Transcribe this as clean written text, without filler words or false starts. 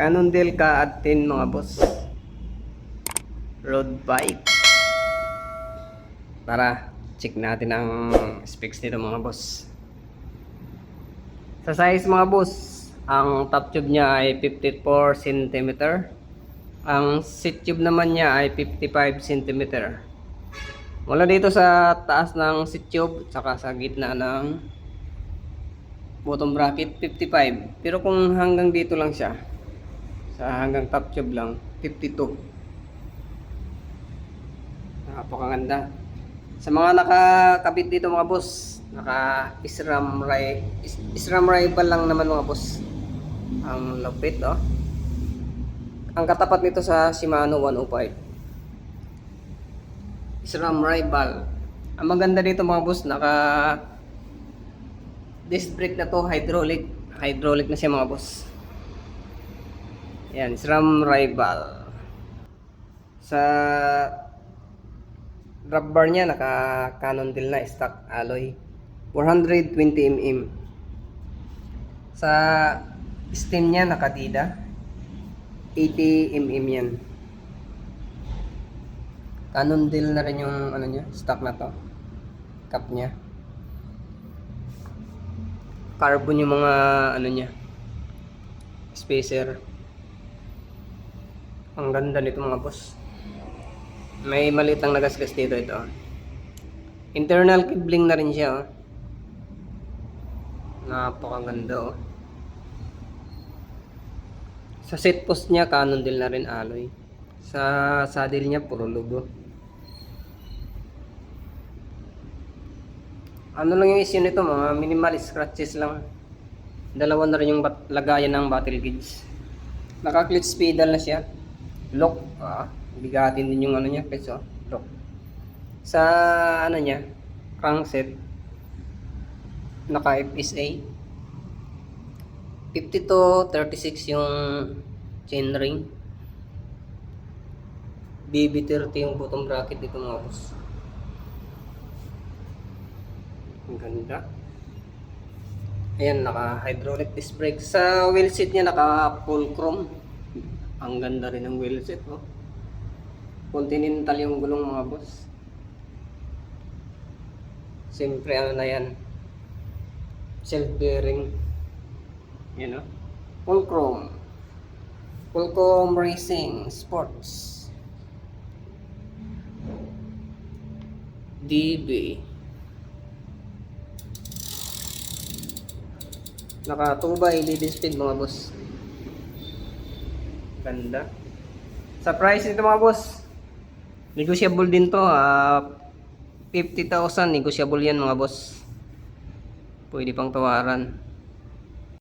Cannondale Ka-10 mga boss. Road bike. Tara, check natin ang specs nito mga boss. Sa size mga boss, ang top tube niya ay 54 cm. Ang seat tube naman niya ay 55 cm. Mula dito sa taas ng seat tube, saka sa gitna ng bottom bracket 55. Pero kung hanggang dito lang siya, sa hanggang top tube lang 52. Napakaganda. Sa mga nakakabit dito mga boss, naka SRAM rival lang naman mga boss. Ang lapit oh. Ang katapat nito sa Shimano 105. SRAM rival. Ang maganda dito mga boss, naka disc brake na to, hydraulic na siya mga boss. Yan, SRAM rival. Sa drop bar niya naka Cannondale na stock alloy 420 mm. Sa stem niya naka Dida 80 mm yan. Cannondale na rin yung ano niya, stock na to. Cap niya. Carbon yung mga ano niya, spacer. Ang ganda nito mga boss. May maliit ang nagasgas dito ito. Internal cabling na rin siya oh. Napakaganda oh. Sa seat post niya Cannondale na rin alloy. Sa saddle niya puro logo. Ano lang yung issue nito, mga minimal scratches lang. Dalawa na rin yung lagayan ng battle gauge. Naka-clutch pedal na siya. Lock, bigatin din yung ano niya, peso, lock. Sa ano niya, crankset, naka FSA 50 to 36 yung chainring. BB30 yung bottom bracket dito mga boss. Ang ganda. Ayan, naka hydraulic disc brake. Sa wheel seat niya naka full chrome. Ang ganda rin ng wheel set oh. Continental yung gulong mga boss. Siyempre ano na yan, self bearing. Yan oh. Full chrome racing sports DB. Naka 2x lead speed mga boss. Ganda. Sa price nito mga boss, negotiable din to. 50,000 negotiable yan mga boss. Pwede pang tawaran.